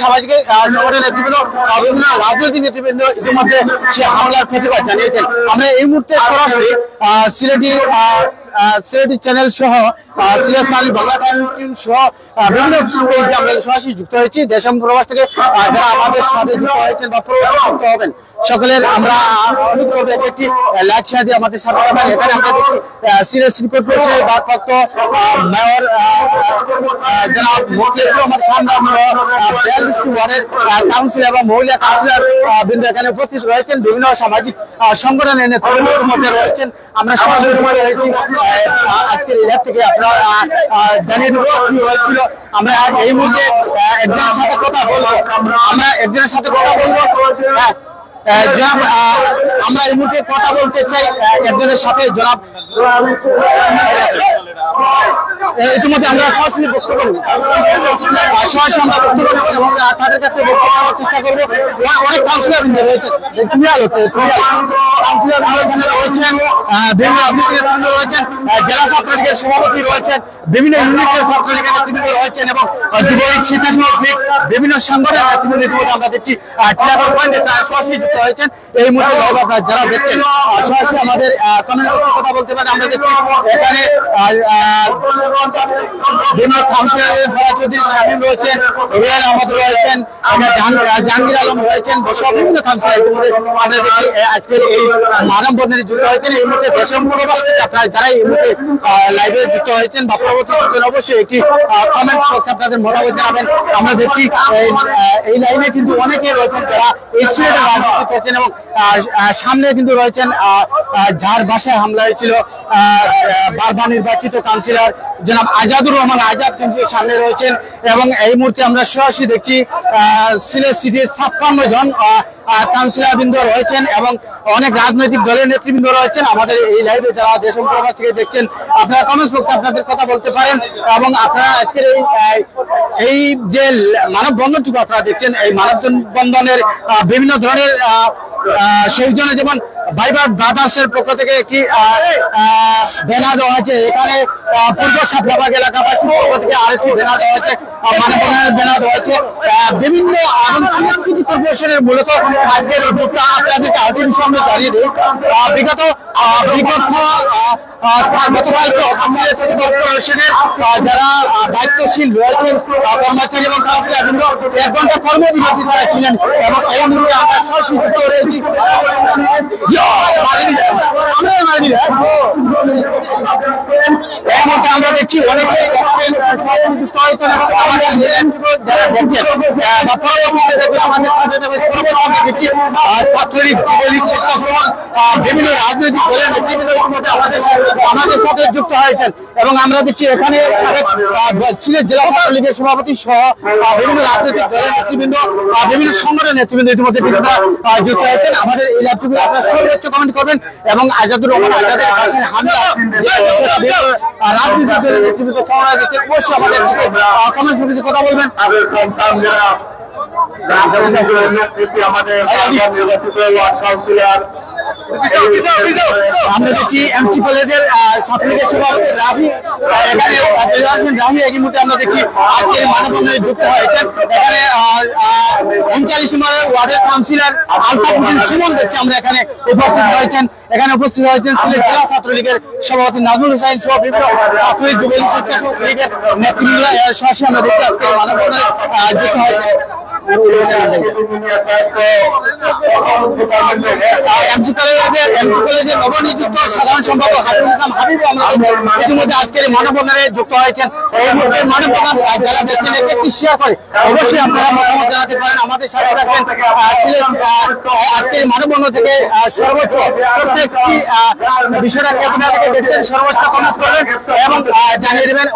সামাজিক সংগঠনের নেতৃবৃন্দ, বিভিন্ন রাজনৈতিক নেতৃবৃন্দ ইতিমধ্যে সে হামলার প্রতিবাদ জানিয়েছেন। আমরা এই মুহূর্তে সরাসরি সিলেটি চ্যানেল সহ সিলেট বাংলা টাইমস সহ বিভিন্ন আমরা সরাসরি যুক্ত হয়েছি। দেশ এবং প্রবাস থেকে যারা আমাদের সাথে যুক্ত হয়েছেন বা যুক্ত হবেন সকলের আমরা অনুরোধ করবো একটি লাইক শেয়ার দিয়ে আমাদের সাথে থাকবেন। এখানে আমরা দেখি সিলেট সিটি কর্পোরেশনের ভারপ্রাপ্ত মেয়র জনাব মোখলেসুর রহমান খান সহ 42টি ওয়ার্ডের কাউন্সিলর এবং মহিলা কাউন্সিলর বৃন্দ এখানে উপস্থিত রয়েছেন। বিভিন্ন সামাজিক সংগঠনের নেতৃত্বের মধ্যে রয়েছেন। আমরা সরাসরি হয়েছি আজকের এই থেকে আপনারা জানিয়ে দেবো কি হয়েছিল। আমরা এই মুহূর্তে একজনের সাথে কথা বলবো। জনাব, আমরা এই মুহূর্তে কথা বলতে চাই একজনের সাথে। জনাব, ইতিমধ্যে আমরা সরাসরি বক্তব্য এবং তাদের কাছে বক্তব্য চেষ্টা করবো। অনেক কাউন্সিলর রয়েছেন, রয়েছেন বিভিন্ন রাজনীতিবৃন্দ রয়েছেন, জেলা ছাত্রলীগের সভাপতি রয়েছেন, বিভিন্ন ইউনিটের ছাত্রলীগের নেতৃবৃন্দ রয়েছেন এবং যুবলীগ স্বেচ্ছাসেবক লীগ বিভিন্ন সংগঠনের নেতৃবৃন্দ আমরা দেখছি টিলাগড় পয়েন্টে তারা সরাসরি যুক্ত হয়েছেন। এই মুহূর্তে আপনারা যারা দেখছেন সরাসরি আমাদের কমেন্ট বক্সে কথা বলতে পারেন। আমরা দেখছি এখানে বিভিন্ন কাউন্সিলর ফরাজউদ্দিন শামীম রয়েছেন, রুবেল আহমদ রয়েছেন, জাহাঙ্গীর আলম রয়েছেন, সব বিভিন্ন কাউন্সিলর আমরা দেখছি আজকের এই মানববন্ধনে যুক্ত হয়েছেন। এই মুহূর্তে দেশ এবং প্রবাস থেকে আপনারা যারা এই মুহূর্তে লাইভে যুক্ত হয়েছেন বা পরবর্তী অবশ্যই একটি কমেন্ট বক্সে আপনাদের মতামত জানাবেন। আমরা দেখছি এই লাইনে কিন্তু অনেকে রয়েছেন যারা এই সিলেটে রাজনীতি করছেন এবং সামনে কিন্তু রয়েছেন যার বাসায় হামলা হয়েছিল বারবার নির্বাচিত কাউন্সিলর জনাব আজাদুর রহমান আজাদ কিন্তু সামনে রয়েছেন। এবং এই মুহূর্তে আমরা সরাসরি দেখছি সিলেট সিটির 56 জন কাউন্সিলর বৃন্দ রয়েছেন এবং অনেক রাজনৈতিক দলের নেতৃবৃন্দ রয়েছেন। আমাদের এই লাইভে যারা দেশ এবং প্রবাস থেকে দেখছেন আপনারা কমেন্টস বক্সে আপনাদের কথা বলতে পারেন এবং আপনারা আজকের এই যে মানববন্ধনটুকু আপনারা দেখছেন এই মানববন্ধনের বিভিন্ন ধরনের সৌজন্যে যেমন ভাইবার ব্রাদার্সের পক্ষ থেকে একটি ব্যানার দেওয়া হয়েছে। এখানে পূর্ব সাতলাবাগ এলাকাবাসীর পক্ষ থেকে আরেকটি ব্যানার দেওয়া হয়েছে, মানববন্ধনের ব্যানার দেওয়া হয়েছে। বিভিন্ন সিটি কর্পোরেশনের মূলত আজকের উদ্যোগটা আপনাদেরকে আরেকটি বিষয় আমরা জানিয়ে দিই। গতকালকে সিটি কর্পোরেশনের যারা দায়িত্বশীল রয়েছেন কর্মচারী এবং কাউন্সিলরবৃন্দ 1 ঘন্টা কর্মবিরতি তারা ছিলেন এবং এই মুহূর্তে আমরা সরাসরি যুক্ত রয়েছি। আমরা দেখছি অনেকে ছাত্রলীগ যুবলীগ স্বেচ্ছাসেবক বিভিন্ন রাজনৈতিক দলের নেতৃবৃন্দ আমাদের সাথে যুক্ত হয়েছেন এবং আমরা দেখছি এখানে সিলেট জেলা ছাত্রলীগের সভাপতি সহ বিভিন্ন রাজনৈতিক দলের নেতৃবৃন্দ বিভিন্ন সংগঠনের নেতৃবৃন্দ ইতিমধ্যে যুক্ত হয়েছেন। আমাদের এই লাইভটুকু আপনারা সর্বোচ্চ কমেন্ট করবেন এবং আজাদুর রহমান আজাদের হামলা রাজনৈতিক দলের নেতৃবৃন্দ কেমন দেখছেন অবশ্যই আমাদের কমেন্ট বক্সে কথা বলবেন। আমরা দেখছি এমসি কলেজের ছাত্রলীগের সভাপতি রাহি এই মুহূর্তে আমরা দেখছি আজকের মানববন্ধনে যুক্ত হয়েছেন। এখানে 39 নম্বর ওয়ার্ডের কাউন্সিলর আলতাফ হোসেন সুমন দেখছি আমরা এখানে উপস্থিত হয়েছেন। এখানে উপস্থিত হয়েছেন সিলেট জেলা ছাত্রলীগের সভাপতি নাজমুল হোসেন সহ বিভিন্ন ছাত্রলীগ যুবলীগ স্বেচ্ছাসেবক লীগের নেতৃবৃন্দ সরাসরি আমরা দেখছি আজকের মানববন্ধনে যুক্ত হয়েছে। এমসি কলেজের নবনিযুক্ত সাধারণ সম্পাদক হাবিবুল ইসলাম হাবিব ইতিমধ্যে আজকের মানববন্ধনে যুক্ত হয়েছেন। এই মুহূর্তে মানববন্ধন যারা দেখছেন একটি শেয়ার করে অবশ্যই আপনারা মতামত জানাতে পারেন, আমাদের সাথে রাখবেন। আজকের মানববন্ধন থেকে সর্বোচ্চ প্রত্যেকটি বিষয়টাকে আপনারা দেখছেন সর্বোচ্চ কমেন্ট করবেন এবং জানিয়ে দেবেন।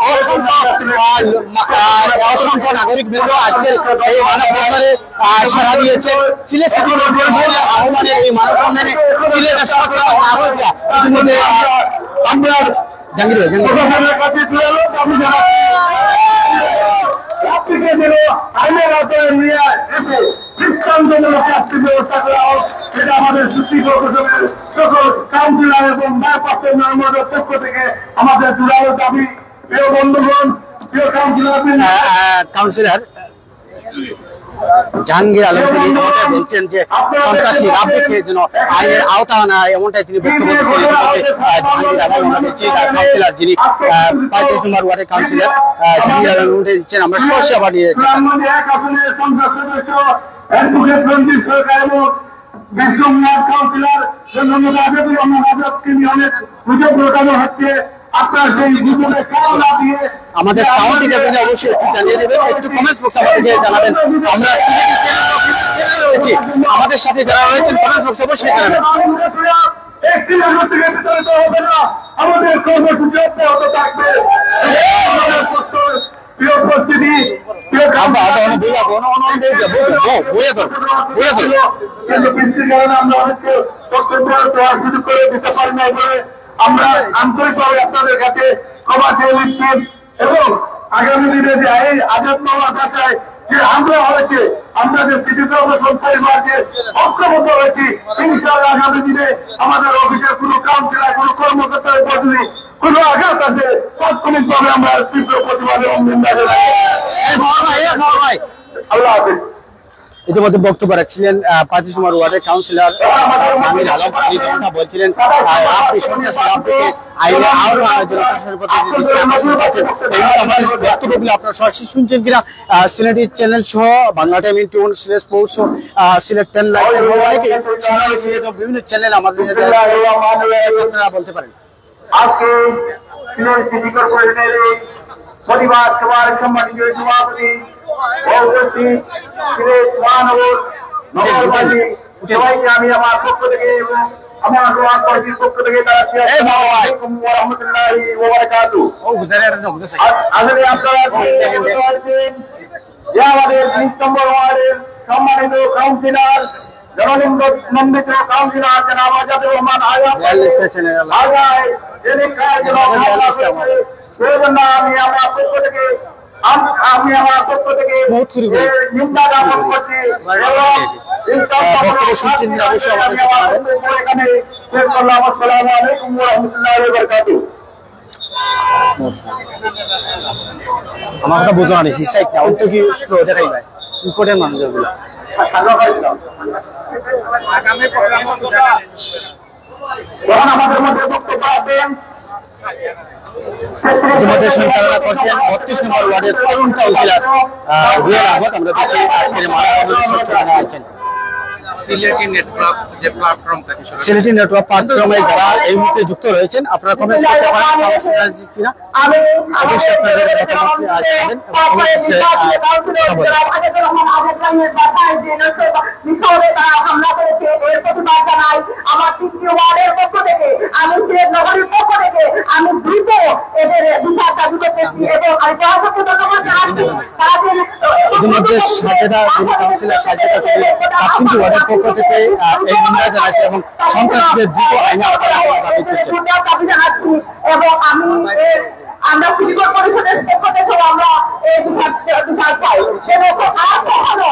অসংখ্য নাগরিক বৃন্দ আজকের এই মানববন্ধনে সাড়া দিয়েছে। সিলেট সিটি কর্পোরেশনের আহ্বানে এই মানববন্ধনে সিলেটের সরকার নাগরিকরা ইতিমধ্যে আমরা আমাদের কাউন্সিলর এবং পক্ষ থেকে আমাদের দুরালো দাবি। প্রিয় বন্ধুগণ, প্রিয় কাউন্সিলর জাহাঙ্গীর আলম তিনি বলছেন যে সন্ত্রাসী রাব্বিকে যেন আইনের আওতা আনা হয়, এমনটাই তিনি বক্তব্য দিচ্ছেন। জাহাঙ্গীর আলম কাউন্সিলর যিনি 35 নম্বর ওয়ার্ডের কাউন্সিলর জাহাঙ্গীর আলম দিচ্ছেন আমরা সরাসরি আবার নিয়ে আমাদের সাউন্ড অবশ্যই একটু জানিয়ে দেবেন, একটু কমেন্টস বক্সে আমাদেরকে জানাবেন। আমরা রয়েছি, আমাদের সাথে যারা রয়েছেন কমেন্টস বক্সে অবশ্যই জানাবেন। আমাদের কর্মসূচি অব্যাহত থাকবে। আমরা আন্তরিকভাবে আপনাদের কাছে ক্ষমা চেয়ে নিচ্ছি এবং আগামী দিনে যে এই আজাদ মাওলার ভাষায় যে হামলা হয়েছে, আমরা যে সিটি কর্মসংস্থায় মাঝে ঐক্যবদ্ধ হয়েছি, ইনশাআল্লাহ আগামী দিনে আমাদের অফিসের কোনো কাউন্সিলর কোনো কর্মকর্তার বদলি কোনো আঘাত আছে তাৎক্ষণিকভাবে আমরা তীব্র প্রতিবাদ এবং নিন্দা জানাই। আল্লাহ হাফেজ। ইতিমধ্যে বক্তব্য রাখছিলেন 35 নম্বর ওয়ার্ডের কাউন্সিলর জাহাঙ্গীর আলম, তিনি যেমনটা বলছিলেন আপনি সন্ত্রাসী রাব্বিকে আইনে আওতা আনার জন্য প্রশাসনের প্রতি বক্তব্যগুলো আপনারা সরাসরি শুনছেন কিনা সিলেটি চ্যানেল সহ বাংলা টাইম ইন্টিউন সিলেট স্পোর্টস সিলেট 10 লাইভ সহ অনেকে সিলেটের বিভিন্ন চ্যানেল আমাদের সাথে আপনারা বলতে পারেন। আজকে সিলেট সিটি কর্পোরেশনের পরিবার সভার সম্মানিত সভাপতি সিলেট মহানগর নগরবাসী সবাইকে আমি আমার পক্ষ থেকে এবং আমার পার্টির পক্ষ থেকে আসলে আপনারা যে আমাদের 20 নম্বর ওয়ার্ডের সম্মানিত কাউন্সিলর জননন্দিত কাউন্সিলর জনাব আজাদুর রহমান আমি আমার পক্ষ থেকে নিন্দা জ্ঞাপন করছি এখানে শেষ করলাম। আসসালামু আলাইকুম ওয়া রাহমাতুল্লাহি ওয়া বারাকাতুহু। আমার কথা বোঝা নেই হিসাব কেমন তো কি স্লো দেখাই ভাই ইম্পর্টেন্ট মানুষগুলো আমাদের মধ্যে বক্তব্য আছেন ইতিমধ্যে সঞ্চালনা করছেন 32 নম্বর ওয়ার্ডের তরুণ কাউন্সিলর রুয়েল আহমদ। আমরা দেখছি আজকের মানববন্ধনে সঞ্চালনা আছেন সিলেটি নেটওয়ার্ক প্ল্যাটফর্মে যারা এই মুহূর্তে যুক্ত রয়েছেন আপনারা কমেন্ট করতে পারেন। সমস্যা দিচ্ছি না, আমি অবশ্যই আপনাদের মতামত জানাবেন আমার তৃতীয় ওয়ার্ডের পক্ষ থেকে, আমি সিলেট নগরীর পক্ষ থেকে আমি দ্রুত এদের বিচার দাবি করতেছি এবং আমি প্রশাসনকে ধন্যবাদ জানাচ্ছি। ইতিমধ্যে সাজেদা যিনি কাউন্সিলর সাজেদা তিনি তিনটি ওয়ার্ডের পক্ষ থেকে এই নিন্দা জানাচ্ছে এবং সন্ত্রাসীদের দ্রুত আইনে আওতায় আনার দাবি জানাচ্ছি এবং আমরা সিটি কর্পোরেশনের পক্ষ থেকে আমরা এই বিচার চাই এবং আর কখনো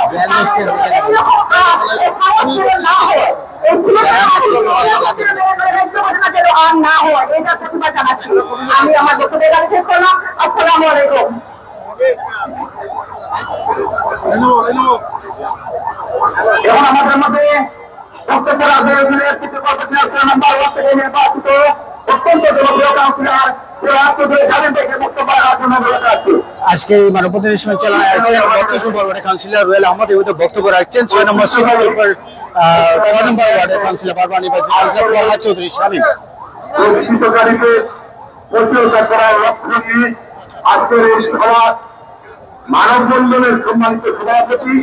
না হয় আর না হয় এটা প্রতিবাদ জানাচ্ছি। আমি আমার বক্তব্য শেষ করলাম। আসসালামু আলাইকুম। এখন আমাদের মধ্যে বক্তব্য নাম্বার 1 থেকে নির্বাচিত অত্যন্ত জনপ্রিয় কাউন্সিলর আজকে এই মানববন্ধনের সঞ্চালনায় আছেন 32 নম্বর ওয়ার্ডের কাউন্সিলর রুয়েল আহমদ। এই বক্তব্য রাখছেন 6 নম্বর ওয়ার্ডের কাউন্সিলর বারবার নির্বাচিত প্রহ্লাদ চৌধুরী শামীম। আজকের এই সভা মানববন্ধনের সম্মানিত সভাপতি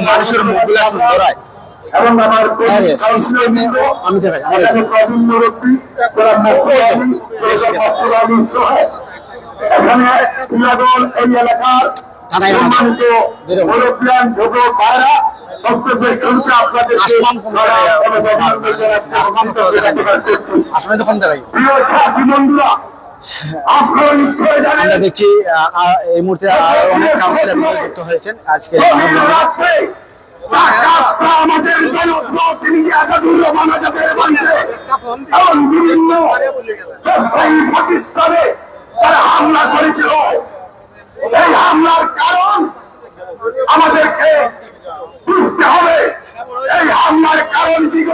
মানুষের মুখগুলা সুন্দর হয় এবং আমার আমি দেখাই এখানে এই এলাকার সম্মানিত মুরব্বিয়ান যুব ভাইরা বক্তব্যের শুরুতে আপনাদেরকে প্রিয় সাথী বন্ধুরা, আমরা দেখছি এই মুহূর্তে অনেক কাউন্সিলর যুক্ত হয়েছেন আজকে আমাদের তিনি আজাদুর রহমান আজাদের বাড়িতে এবং বিভিন্ন পাকিস্তানে তারা হামলা করেছিল। এই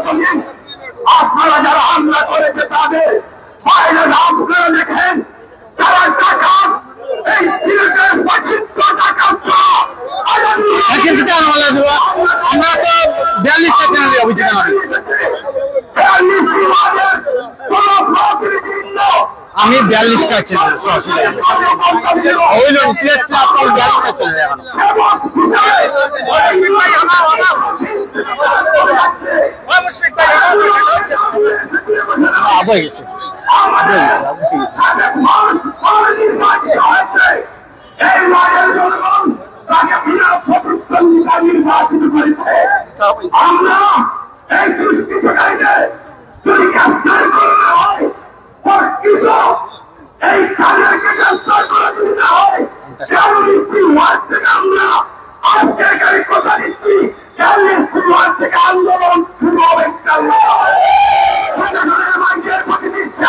জমিন আপনারা যারা হামলা করেছে তাদের ফাইলে নাম করে লেখেন। যারা টাকা এই সিলেটের 25 টাকা আমরা তো 42টা চ্যানেলে অভিযোগ আমি 42টা চ্যানেল ওই সিলেট আপনার 42টা চ্যানেল এখন আবার গেছে আমরা এই দুষ্কৃতকারীদের যদি গ্রেফতার করা হয় এই তাদেরকে গ্রেফতার করে দিতে হয় থেকে আমরা আজকের কথা দিচ্ছি থেকে আন্দোলন শুরু হবে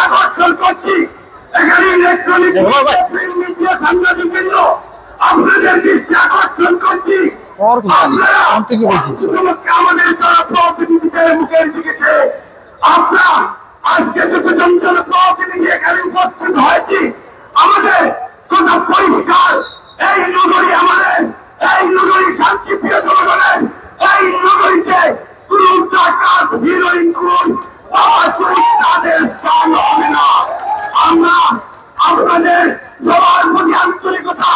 আকর্ষণ করছি এখানে ইলেকট্রনিক মিডিয়া সাংবাদিকবৃন্দ আপনাদের দৃষ্টি আকর্ষণ করছি আমাদের যারা প্রতিনিধিদের মুখের দিকে আমরা আজকে যতজন জনপ্রতিনিধি এখানে উপস্থিত হয়েছি আমাদের কথা পরিষ্কার এই নগরী আমাদের এই নগরী শান্তিপ্রিয় জনগণের এই নগরীতে কোন ডাকাত হিরোইন কোন তাদের স্থান হবে না। আমরা আপনাদের সবার প্রতি আন্তরিকতা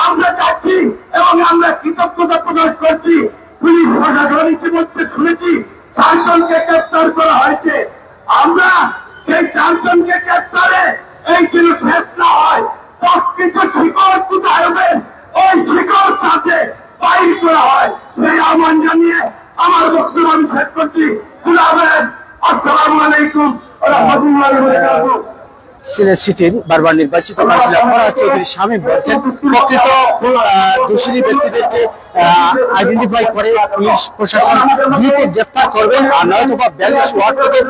আমরা চাচ্ছি এবং আমরা কৃতজ্ঞতা প্রকাশ করছি। পুলিশ প্রশাসন ইতিমধ্যে শুনেছি 4 জনকে গ্রেফতার করা হয়েছে। আমরা সেই 4 জনকে গ্রেফতারে এই যেন শেষ না হয় প্রকৃত শিকড় কোথায় হবে ওই শিকড় সাথে বাইর করা হয় সেই আহ্বান জানিয়ে আমার বক্তব্য আমি শেষ করছি। খুদা হাফেজ। আসসালামু আলাইকুম ওয়া রাহমাতুল্লাহি ওয়া বারাকাতুহু। সিলেট সিটির বারবার নির্বাচিত কাউন্সিলর ফরহাদ চৌধুরী শামীম বলছেন প্রকৃত দোষী ব্যক্তিদেরকে আইডেন্টিফাই করে পুলিশ প্রশাসন দ্রুত গ্রেফতার করবেন আর নয়তোবা 42 ওয়ার্ড থেকে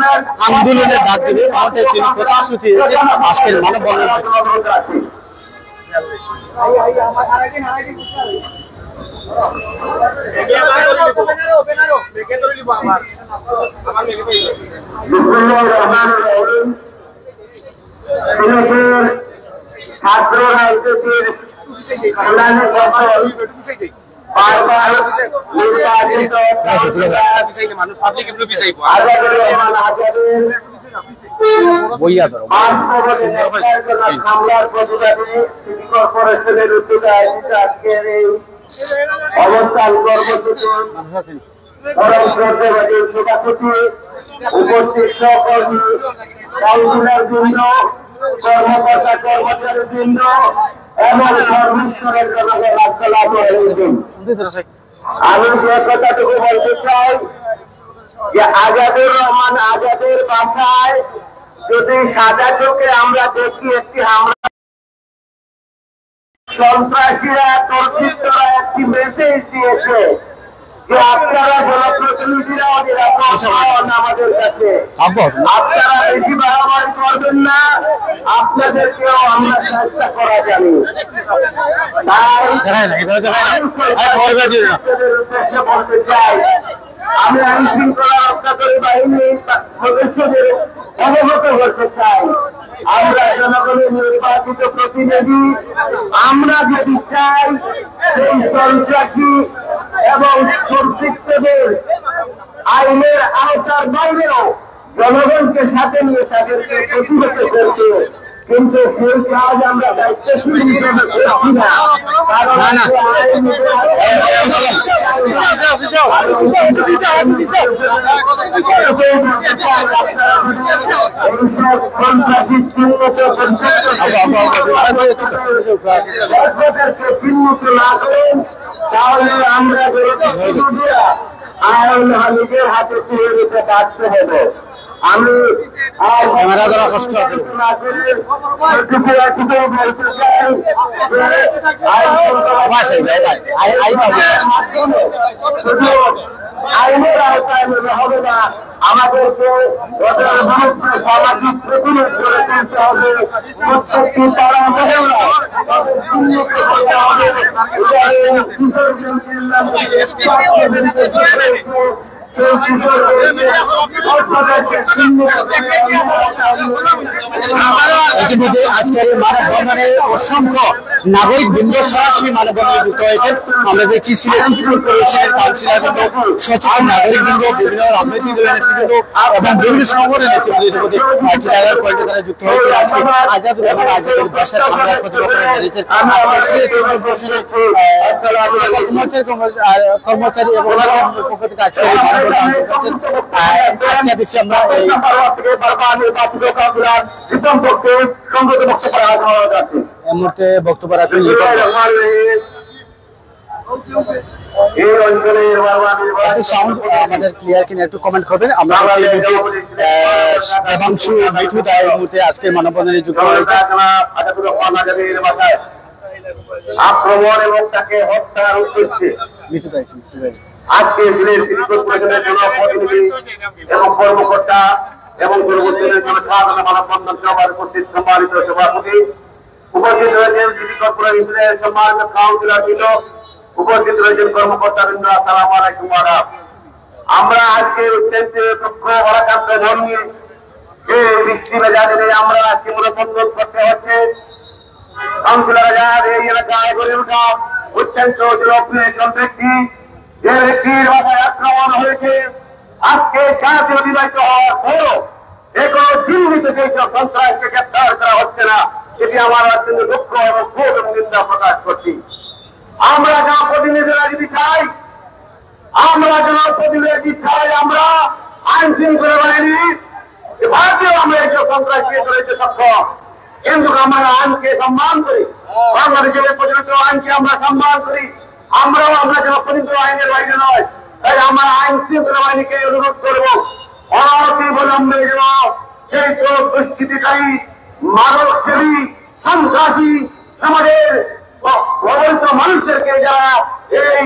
আন্দোলনের ডাক দেবে আমাদের তিনি প্রতিশ্রুতি দিয়েছেন আজকের মানববন্ধন। সিলেটের ছাত্র রাজনীতির কল্যাণের ফসল বারবার নির্বাচিত আজাদুর রহমান আজাদের হামলার প্রতিবাদে সিটি কর্পোরেশনের উদ্যোগে আয়োজিত আজকের এই অবস্থান কর্মসূচি সভাপতি উপস্থিত সহকর্মী কাউন্সিলর বৃন্দ কর্মকর্তা কর্মচারী বৃন্দ এবং সর্বস্তরের জনগণ আসসালামু আলাইকুম। আমি যে কথাটুকু বলতে চাই যে আজাদুর রহমান আজাদের বাসায় যদি সাদা চোখে আমরা দেখি একটি হামলা সন্ত্রাসীরা দুর্বৃত্তরা একটি মেসেজ দিয়েছে যে আপনারা জনপ্রতিনিধিরা আমাদের কাছে আপনারা বেশি বাড়াবাড়ি করবেন না আপনাদেরকেও আমরা চেষ্টা করা জানি। উদ্দেশ্যে বলতে চাই আমি আইন শৃঙ্খলা রক্ষাকারী বাহিনীর সদস্যদের অবগত করতে চাই আমরা জনগণের নির্বাচিত প্রতিনিধি আমরা যদি চাই সেই সন্ত্রাসী এবং দুর্বৃত্তদের আইনের আওতার বাইরেও জনগণকে সাথে নিয়ে তাদেরকে প্রতিহত করতে কিন্তু সেই কাজ আমরা দায়িত্বশীল হিসেবে করছি না কারণ সন্ত্রাসী চিহ্নিত চিহ্নিত না করেন তাহলে আমরা আইন নিজের হাতে তুলে দিতে বাধ্য হব। আমি ক্যামেরা ধরা কষ্ট বলতে চাই আইনের আওতায় নিতে হবে না আমাদেরকে ওদের বিরুদ্ধে সামাজিক প্রতিরোধ করে তুলতে হবে প্রত্যেকটি তারা করতে হবে সেই কিশোরকে ইতিমধ্যে আজকের মানববন্ধনে অসংখ্য নাগরিক বৃন্দ সরাসরি মানববন্ধনে যুক্ত হয়েছেন। আমরা দেখছি সিলেট সিটি কর্পোরেশনের কাউন্সিলর বৃন্দ, সচেতন নাগরিক বৃন্দ, বিভিন্ন রাজনৈতিক দলের নেতৃবৃন্দ এবং বিভিন্ন সংগঠনের নেতৃবৃন্দ ইতিমধ্যে টিআরআর পয়েন্টে তারা যুক্ত হয়েছে। আজকে আজাদুর রহমান আজাদের বাসার হামলার প্রতিবাদ জানিয়েছেন সিলেট সিটি কর্পোরেশনের কর্মচারী এবং পক্ষ থেকে আজকে আজকে দেখছি আমরা এই মুহূর্তে বক্তব্য রাখবেন আমাদের ক্লিয়ার কিনা একটু কমেন্ট করবেন। আমরা দেবাংশু মিঠু দায়ের মুহূর্তে আজকে মানববন্ধনে যুক্ত হয়েছে। আক্রমণ এবং তাকে হত্যার উদ্দেশ্যে আজকে সিলেট সিটি কর্পোরেশনের জনপ্রতিনিধি এবং কর্মকর্তা এবং পূর্ববর্তীদের জনসাধারণ মানববন্ধন সভার উপস্থিত সম্মানিত সভাপতি, উপস্থিত রয়েছেন সিটি কর্পোরেশনের সম্মানিত কাউন্সিলর বৃন্দ, উপস্থিত রয়েছেন কর্মকর্তা বৃন্দ, আসসালামু আলাইকুম। আমরা আজকে অত্যন্ত দুঃখ ভারাক্রান্ত মন নিয়ে এই বৃষ্টি ভেজা দিনে আমরা আজকে মানববন্ধন করতে হচ্ছে। কাউন্সিলর আজাদ এই এলাকায় গড়ে ওঠা অত্যন্ত জনপ্রিয় একজন ব্যক্তি, যে ব্যক্তির মাথায় আক্রমণ হয়েছে। আজকে জাতীয় অতিবাহিত হওয়ার পরও কোনো চিহ্নিত যেসব সন্ত্রাসকে গ্রেপ্তার করা হচ্ছে না, এটি আমার অত্যন্ত দুঃখ এবং ক্ষোভ এবং নিন্দা প্রকাশ করছি। আমরা জনপ্রতিনিধিরা যদি চাই, আমরা আইন শৃঙ্খলা বাহিনী ভারতীয় আমরা এইসব সন্ত্রাসকে ধরেছে সক্ষম, কিন্তু আমরা আইনকে সম্মান করি, বাংলাদেশের প্রচলিত আইনকে আমরা সম্মান করি। আমরা জনপ্রতিনিধি আইনের বাইরে নয়, তাই আমরা আইন শৃঙ্খলা বাহিনীকে অনুরোধ করব অনতিবিলম্বে যেন সেই সব দুষ্কৃতিকারী, মাদকসেবী, সন্ত্রাসী, সমাজের অবৈধ মানুষদেরকে যারা এই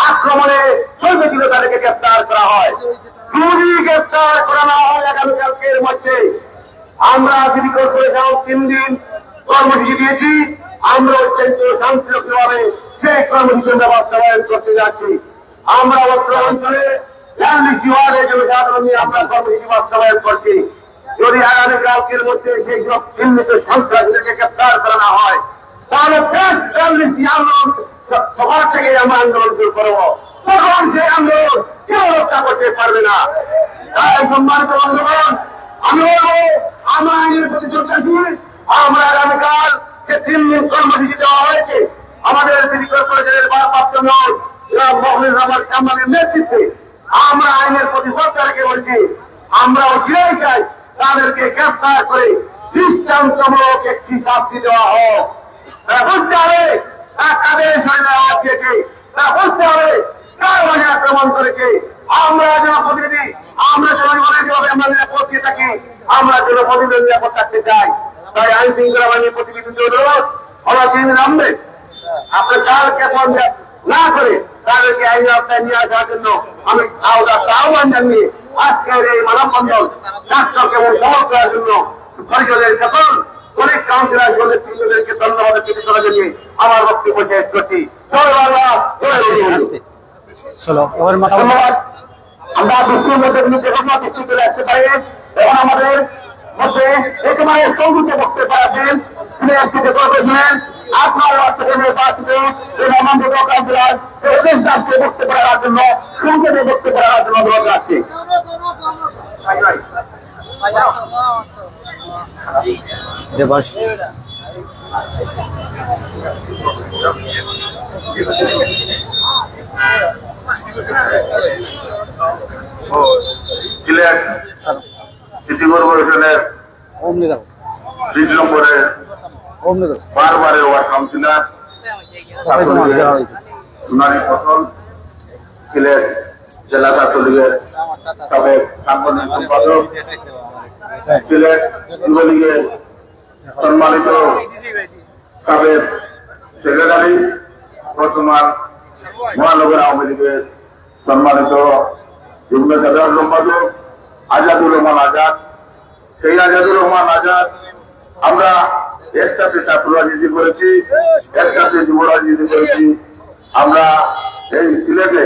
আক্রমণে চলবে ছিল তাদেরকে গ্রেপ্তার করা হয়। যদি গ্রেপ্তার করা না হয় আগামীকালকের মধ্যে আমরা সিটি কর্পোরেশন 3 দিন কর্মসূচি দিয়েছি। আমরা অত্যন্ত শান্তিপূর্ণভাবে সেই কর্মসূচি বাস্তবায়ন করতে যাচ্ছি। আমরা অত্র অঞ্চলে 40 ওয়ার্ডের জনসাধারণ নিয়ে আমরা কর্মসূচি বাস্তবায়ন করছি। যদি আগামীকালকের মধ্যে সেই সব চিহ্নিত সন্ত্রাসীদেরকে গ্রেপ্তার করা না হয়, তাহলে 40 আন্দোলন সবার থেকে আমরা আন্দোলন শুরু করবো। তখন সেই আন্দোলন কেউ রক্ষা করতে পারবে না। তাই সম্মানিত বন্ধুগণ, আমি আমার আইনের প্রতি শ্রদ্ধাশীল। আমরা আগামীকাল যে 3 দিন কর্মসূচি দেওয়া হয়েছে আমাদের সিটি কর্পোরেশনের ভারপ্রাপ্ত মেয়র মখলিস রহমান সাম্মানের নেতৃত্বে, আমরা আইনের প্রতি শ্রদ্ধা রেখে বলছি, আমরা অচিরেই চাই তাদেরকে গ্রেপ্তার করে দৃষ্টান্তমূলক একটি শাস্তি দেওয়া হোক। বুঝতে হবে কাদের শরীরে আওয়াজ দিয়েছে, বুঝতে হবে কার মানে আক্রমণ করেছে। আমরা জনপ্রতিনিধি, আমরা জনগণের যেভাবে আমরা নিরাপদ দিয়ে থাকি, আমরা জনপ্রতিনিধি নিরাপদ থাকতে চাই। তাই আইন শৃঙ্খলা বাহিনীর প্রতিনিধিত্ব অনুরোধ আমরা দিন নামবে, আপনার কালকে বন্ধ না করে তাদেরকে আইনের আওতায় নিয়ে আসার জন্য আমি আহ্বান জানিয়ে আজকের এই মানববন্ধন রাষ্ট্রকে এবং সফল করার জন্য পরিষদের সকল অনেক কাউন্সিলর নেতৃত্বদেরকে ধন্যবাদ জানিয়ে আমার বক্তব্য শেষ করছি। জয় বাংলা, জয় ধন্যবাদ। আমরা বৃষ্টির মধ্যে বৃষ্টি চলে আসতে পারি এবং আমাদের মধ্যে একেবারে সংযুক্ত বক্তব্য পাচ্ছেন করেছিলেন আপনার নির্বাচিত আমাদের কাউন্সিলর প্রদেশ দাসকে বক্তব্য রাখার জন্য, সংসদে বক্তব্য রাখার জন্য অনুরোধ রাখছি। সিলেট সিটি কর্পোরেশনের 20 নম্বরের বারবারের ওয়ার্ড কাউন্সিলর সোনালী ফসল, সিলেট জেলা ছাত্রলীগের সাবেক সাংগঠনিক সম্পাদক, সিলেট যুবলীগের সম্মানিত সাবেক সেক্রেটারি, বর্তমান মহানগর আওয়ামী লীগের সম্মানিত যুগ্ম সাধারণ সম্পাদক আজাদুর রহমান আজাদ। সেই আজাদুর রহমান আজাদ আমরা এর সাথে ছাত্র রাজনীতি করেছি, এর সাথে যুব রাজনীতি করেছি। আমরা এই সিলেটে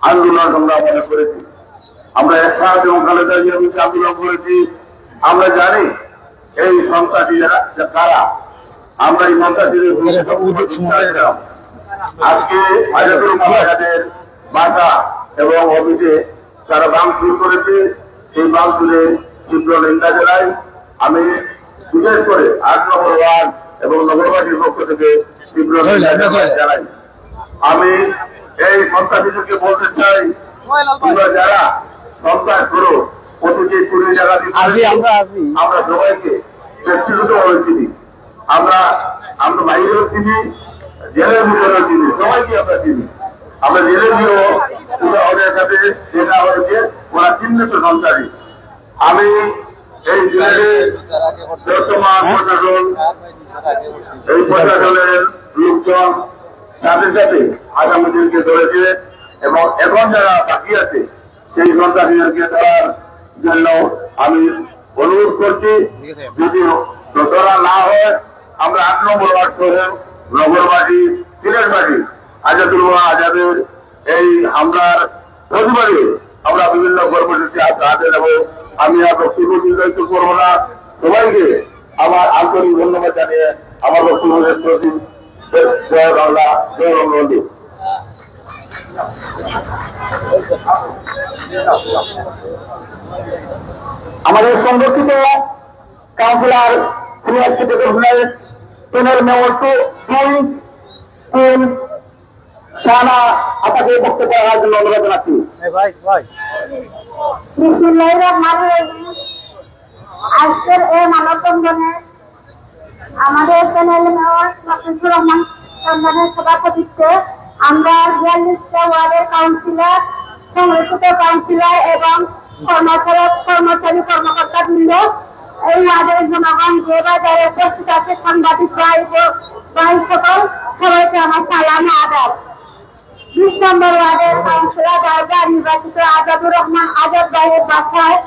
আন্দোলন সংগ্রাম করেছি। আমরা একসাথ এবং খালেদা জিয়ার বিরুদ্ধে আন্দোলন করেছি। আমরা জানি এই সন্ত্রাসীরা কারা, আমরা এই সন্ত্রাসীদের আজকে হাজারের বাসা এবং অফিসে তারা ভাঙচুর করেছে। সেই ভাঙচুরের তীব্র নিন্দা জানাই। আমি বিশেষ করে ৮ নম্বর ওয়ার্ড এবং নগরবাসীর পক্ষ থেকে তীব্র নিন্দা জানাই। আমি এই সন্ত্রাসীদেরকে বলতে চাই, তোমরা যারা সন্ত্রাস করো প্রতিটি পুরী জায়গা আমরা সবাইকে ব্যক্তিগতভাবে চিনি, আমরা বাইরেও চিনি, জেলের ভিতরেও চিনি, সবাইকে আমরা চিনি। আমরা জেলে গিয়েও ওদের সাথে যেটা হয়েছে ওরা চিহ্নিত সন্ত্রাসী। আমি এই জেলের বর্তমান প্রশাসন, এই প্রশাসনের লোকজন সাথে সাথে আগামীদেরকে ধরেছে এবং এখন যারা বাকি আছে সেই সন্ত্রাসীদেরকে ধরার জন্য আমি অনুরোধ করছি। যদি ধরা না হয় আমরা ৮ নম্বর ওয়ার্ড সহ নগরবাসী, সিলেটবাসী আজাদুল্লাহ আজাদের এই হামলার প্রতিবাদে আমরা বিভিন্ন কর্মসূচি হাতে নেব। আমি আর বক্তব্য নির্ধারিত করবো না। সবাইকে আমার আন্তরিক ধন্যবাদ জানিয়ে আমার বক্তব্য শেষ করছি। জয় বাংলা, জয় বঙ্গবন্ধু। আমাদের সংরক্ষিত কাউন্সিলর সিনিয়র সিটি কর্পোরেশনের 3 মেয়র 2 শাহানা আপনাকে বক্তব্য দেওয়ার জন্য অনুরোধ জানাচ্ছি। বিসমিল্লাহির রহমানির রহিম। আজকের এই মানববন্ধনে আমাদের প্যানেল মেয়র মাসুদুর রহমান সম্মানের সভাপতিত্বে আমরা 42টা ওয়ার্ডের কাউন্সিলর, সংরক্ষিত কাউন্সিলর এবং কর্মচারী কর্মকর্তাবৃন্দ, এই ওয়ার্ডের জনগণ যে বাজারে উপস্থিত আছে, সাংবাদিক ভাই সকল, সবাইকে আমার সালাম আদাব। 20 নম্বর ওয়ার্ডের কাউন্সিলর দায়িত্ব নির্বাচিত আজাদুর রহমান আজাদ ভাইয়ের বাসায়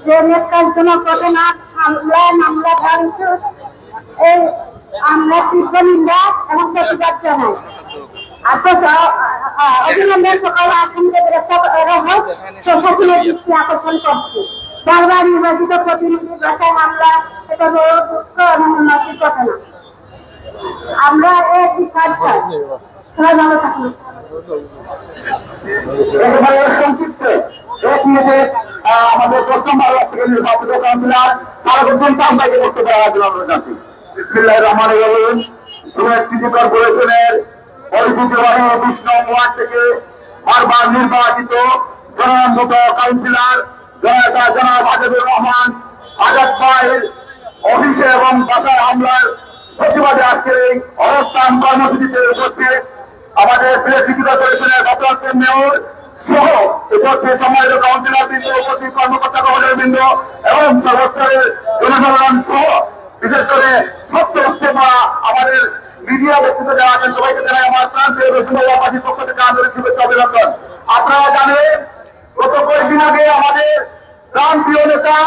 যে নেতৃত্বজনক ঘটনা মামলা ভাঙচুর, এই আমরা তীব্র নিন্দা এবং প্রতিবাদ জানাই। অবিলম্বে সকল আসামিকে গ্রেফতার করা হোক, প্রশাসনের দৃষ্টি আকর্ষণ করছি। বারবার নির্বাচিত প্রতিনিধি বাসায় হামলা এটা বড় দুঃখ এবং উন্নতির ঘটনা। আমরা এই বিচার চাই। সবাই ভালো থাকুন। সংক্ষিপ্ত 1 মিনিটে আমাদের 10 নম্বর ওয়ার্ড থেকে নির্বাচিত কাউন্সিলর তারাকুদ্দিন ভাইকে বক্তব্য দেওয়ার জন্য অনুরোধ জানাচ্ছি। বিসমিল্লাহির রহমানির রহিম। সিলেট সিটি কর্পোরেশনের ঐতিহ্যবাহী 20 নম্বর ওয়ার্ড থেকে বারবার নির্বাচিত জনমত কাউন্সিলর জনাব আজাদুর রহমান আজাদ ভাইয়ের অফিসে এবং বাসায় হামলার প্রতিবাদে আজকে এই অবস্থান কর্মসূচিতে উপস্থিত আমাদের সিলেট সিটি কর্পোরেশনের ভারপ্রাপ্ত মেয়র সহ উপস্থিত সম্মানিত কাউন্সিলর বৃন্দ, উপস্থিত কর্মকর্তা বৃন্দ এবং সর্বস্তরের জনসাধারণ সহ বিশেষ করে সত্য উত্তেজনা আমাদের মিডিয়া ব্যক্তিত্ব যারা আছেন সবাইকে জানাই আমার প্রান্তীয় রসুল্লাহবাসীর পক্ষ থেকে আন্তরিক শুভেচ্ছা অভিনন্দন। আপনারা জানেন গত কয়েকদিন আগে আমাদের প্রান্তীয় নেতা,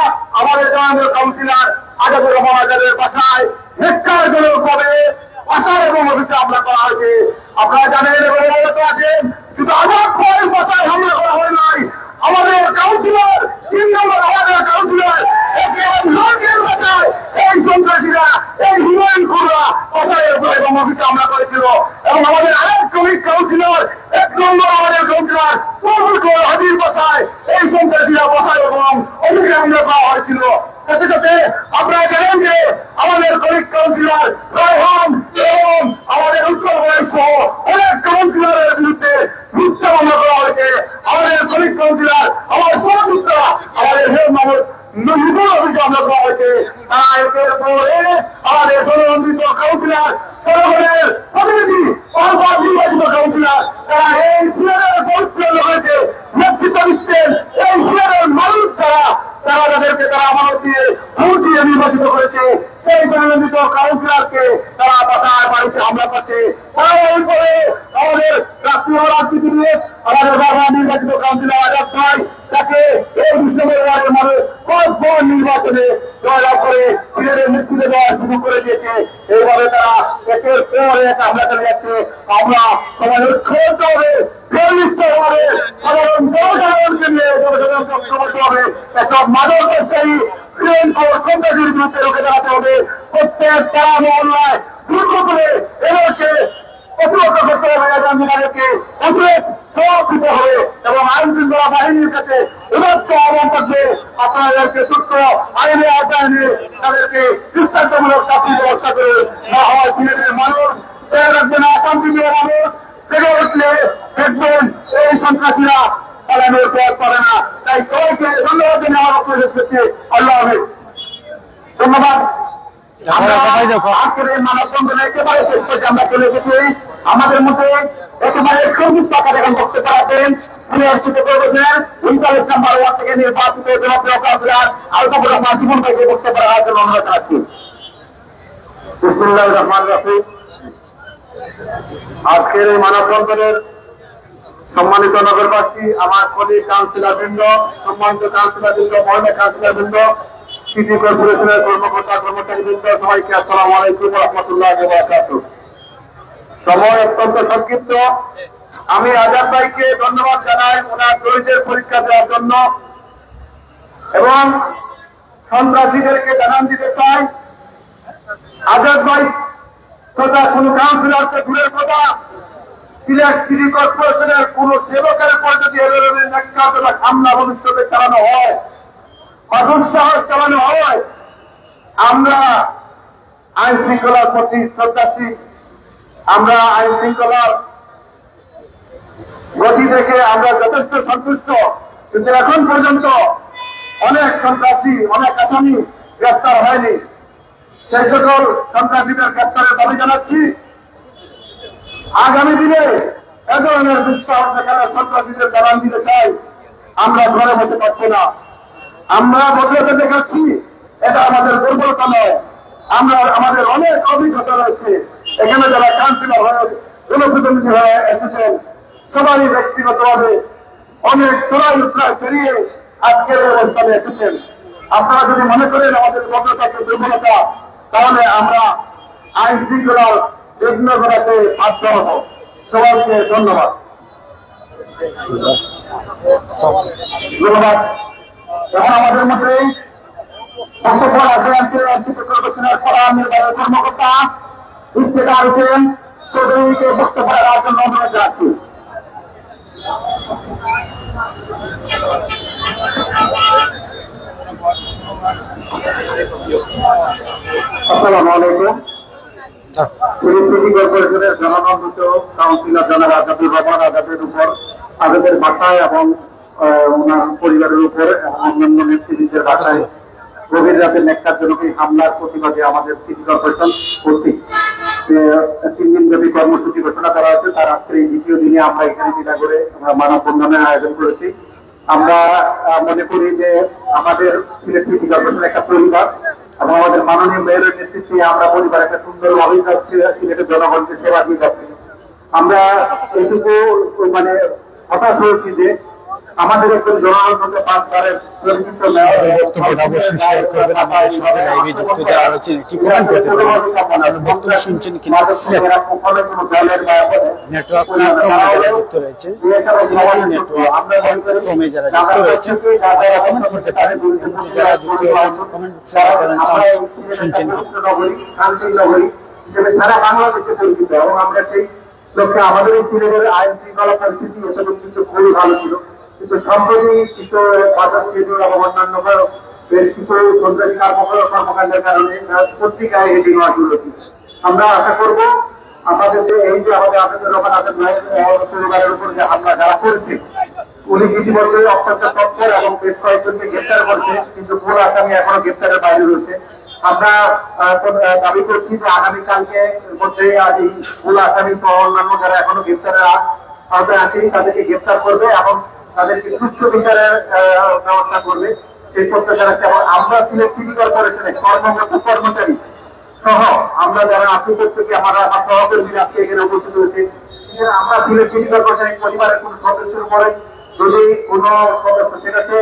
আমাদের জনপ্রিয় কাউন্সিলর আজাদুর রহমান আজাদের বাসায় নিষ্কারজনকভাবে বাসায় এবং অফিসে হামলা করা হয়েছে। আপনারা জানেন এবং অবগত আছেন, শুধু আজাদ ভাইয়ের বাসায় হামলা করা হয় নাই, আমাদের কাউন্সিলর 3 নম্বর ওয়ার্ডের কাউন্সিলর বাসায় এই সন্ত্রাসীরা, এই হুমায়ুনপুররা বাসায় এবং অফিসে হামলা করেছিল এবং আমাদের আরেক শ্রমিক কাউন্সিলর 1 নম্বর ওয়ার্ডের কাউন্সিলর হাজির বাসায় এই সন্ত্রাসীরা বাসায় এবং অফিসে হামলা করা হয়েছিল। সাথে সাথে আপনারা জানেন যে আমাদের কলিগ কাউন্সিলর রায়হান এবং আমাদের উৎসব সহ অনেক কাউন্সিলরের বিরুদ্ধে মিথ্যা মামলা করা হয়েছে। আমাদের কলিগ কাউন্সিলর, আমার সহযোদ্ধা, আমাদের হেড মামলা হামলা করা হয়েছে। তারা একের পরে আমাদের জনবন্ধিত কাউন্সিলর, জনগণের প্রতিনিধি, বারবার নির্বাচিত কাউন্সিলর, তারা এই সিলেটের পরিচয় হয়েছে নেতৃত্ব দিচ্ছেন। এই সিলেটের মানুষ যারা তারা তাদেরকে তারা আমানত দিয়ে ভোট দিয়ে নির্বাচিত করেছে, সেই জনবন্ধিত কাউন্সিলরকে তারা বাসায় বাড়িতে হামলা পরে আমাদের রাষ্ট্রীয় রাজনীতি নিয়ে আমাদের বাবা নির্বাচিত কাউন্সিলর আজাদ ভাই তাকে এই ডিসেম্বর ওয়ার্ডের মানুষ খুব বড় নির্বাচনে জয়লাভ করে ছেলেদের মৃত্যুতে দেওয়া শুরু করে দিয়েছে। এইভাবে তারা একের পর এক হামলা করে যাচ্ছে। আমরা সবাই ঐক্য করতে হবে, হবে সাধারণ জনসাধারণকে নিয়ে জনসাধারণ সক্ষমতা হবে। এসব মাদক ব্যবসায়ী সন্ত্রাসীর বিরুদ্ধে রুখে দাঁড়াতে হবে। প্রত্যেক পাড়া মহল্লায় দুর্গ করে এদেরকে প্রতিরোধ করতে হবে, আগামীকালকে প্রতিরোধ সব দিতে হবে এবং আইন শৃঙ্খলা বাহিনীর কাছে উদাত্ত আহ্বান করছে আপনারা এদেরকে দ্রুত আইনে আওতায় নিয়ে তাদেরকে দৃষ্টান্তমূলক চাকরি ব্যবস্থা করে না হয় সিলেটের মানুষ চেয়ে রাখবেন, আসামপ্রিয় মানুষ জেগে উঠলে দেখবেন এই সন্ত্রাসীরা পালানোর পথ পাবে না। তাই সবাইকে ধন্যবাদ জানিয়ে আমার বক্তব্য শেষ করছি। আল্লাহ হাফেজ। ধন্যবাদ। আজকের এই মানববন্ধনে একেবারে শেষ করছি, আমরা চলে এসেছি আমাদের মধ্যে একেবারে সংযুক্ত আকারে এখন বক্তব্য রাখবেন উনি আসতে করেছেন 39 নম্বর ওয়ার্ড থেকে নির্বাচিত জনপ্রিয় কাউন্সিলর আলতাফুর রহমান জীবন ভাইকে বক্তব্য রাখার জন্য অনুরোধ জানাচ্ছি। বিসমিল্লাহির রহমানির রহিম। আজকের এই মানববন্ধনের সম্মানিত নগরবাসী, আমার কলিগ কাউন্সিলর বৃন্দ, সম্মানিত কাউন্সিলর বৃন্দ, মহিলা কাউন্সিলর বৃন্দ, সিটি কর্পোরেশনের কর্মকর্তা কর্মচারী বৃন্দ, সবাইকে আসসালামু আলাইকুম ওয়া রাহমাতুল্লাহি ওয়া বারাকাতুহু। সময় অত্যন্ত সংক্ষিপ্ত। আমি আজাদ ভাইকে ধন্যবাদ জানাই ওনার ধৈর্যের পরীক্ষা দেওয়ার জন্য এবং সন্ত্রাসীদেরকে জানান দিতে চাই আজাদ ভাই তথা কোন কাউন্সিলরকে দূরের কথা সিলেট সিটি কর্পোরেশনের কোন সেবকের উপর যদি এভাবে ন্যাক্কারজনক হামলা ভবিষ্যতে চালানো হয় বা দুঃসাহস চালানো হয়, আমরা আইন শৃঙ্খলার প্রতি শ্রদ্ধাশীল, আমরা আইন শৃঙ্খলার গতি দেখে আমরা যথেষ্ট সন্তুষ্ট। কিন্তু এখন পর্যন্ত অনেক সন্ত্রাসী, অনেক আসামি গ্রেপ্তার হয়নি। সেই সকল সন্ত্রাসীদের গ্রেপ্তারের দাবি জানাচ্ছি। আগামী দিনে এ ধরনের দুঃসাহস দেখানো সন্ত্রাসীদের জানান দিতে চাই, আমরা ঘরে বসে পাচ্ছি না। আমরা বদলাতে দেখাচ্ছি, এটা আমাদের দুর্বলতা নয়। আমাদের অনেক অভিজ্ঞতা রয়েছে। এখানে যারা কাউন্সিলর হয়ে জনপ্রতিনিধি হয়ে এসেছেন সবাই ব্যক্তিগতভাবে অনেক চড়াই উত্তরায় পেরিয়ে আজকের অবস্থানে এসেছেন। আপনারা যদি মনে করেন আমাদের বদলতাকে দুর্বলতা, তাহলে আমরা আইন শৃঙ্খলার বিঘ্ন ঘটাতে বাধ্য হব। সবাইকে ধন্যবাদ। ধন্যবাদ। এখন আমাদের মধ্যে বক্তব্য রাখবেন সিটি কর্পোরেশনের প্রধান নির্বাহী কর্মকর্তা ইফতেখার হোসেন চৌধুরীকে বক্তব্য রাখার জন্য অনুরোধ জানাচ্ছি। আসসালামু আলাইকুম। সিটি কর্পোরেশনের জনবন্ধুত কাউন্সিলর জনাব আজাদুর রহমান আজাদের উপর, আজাদের বাসায় এবং ওনার পরিবারের উপর অন্যান্য নেতৃবৃন্দের বাসায় গভীর রাতে ন্যাক্কারজনক হামলার প্রতিবাদে আমাদের সিটি কর্পোরেশন কর্তৃক 3 দিনব্যাপী কর্মসূচি ঘোষণা করা হয়েছে। তার আজকে এই দ্বিতীয় দিনে আমরা এখানে চিন্তা করে আমরা মানববন্ধনের আয়োজন করেছি। আমরা মনে করি যে আমাদের সিলেট সিটি কর্পোরেশন একটা পরিবার এবং আমাদের মাননীয় মেয়রের নেতৃত্বে আমরা পরিবার একটা সুন্দরভাবে সিলেটের জনগণকে সেবা দিয়ে যাচ্ছি। আমরা এইটুকু মানে হতাশ হয়েছি যে আমাদের একজন জনগণকে 5 বারের পরিচিত মেয়র বক্তব্য শুনছেন কিনা নেটওয়ার্ক রয়েছে, কমে যারা যুক্ত রয়েছে কমেন্ট করতে পারেন, যারা যুক্ত কমেন্ট শুনছেন সারা বাংলাদেশে পরিচিত এবং আমরা সেই লক্ষ্যে আমাদের এই সিলেটের আইন শৃঙ্খলা পরিস্থিতি এসব কিন্তু খুবই ভালো ছিল। কিন্তু সম্প্রতি কিছু বাধা ছিল এবং অন্যান্য বেশ কিছু সন্ত্রাসী কর্মকাণ্ডের কারণে পত্রিকায় হেডিং হওয়া শুরু হচ্ছে। আমরা আশা করবো আমাদের যে এই যে আমাদের আজাদের রহমান আজাদ পরিবারের উপর যে হামলা যারা করেছে, পুলিশ ইতিমধ্যে অত্যন্ত তৎপর এবং বেশ কয়েকজনকে গ্রেপ্তার করছে, কিন্তু পুরো আসামি এখনো গ্রেপ্তারের বাইরে রয়েছে। আমরা দাবি করছি যে আগামীকালকে মধ্যে আজ এই পুরো আসামি সহ অন্যান্য যারা এখনো গ্রেপ্তারের আওতায় আসেনি তাদেরকে গ্রেপ্তার করবে এবং তাদেরকে সুষ্ঠু বিচারের ব্যবস্থা করবে সেই প্রত্যাশা রাখছে। এবং আমরা সিলেট সিটি কর্পোরেশনের কর্মরত কর্মচারী সহ আমরা যারা আছি প্রত্যেকে আমার সহকর্মীরা আজকে এখানে উপস্থিত হয়েছে। আমরা সিলেট সিটি কর্পোরেশন পরিবারের কোন সদস্যের উপরে যদি কোন সদস্য সেটাকে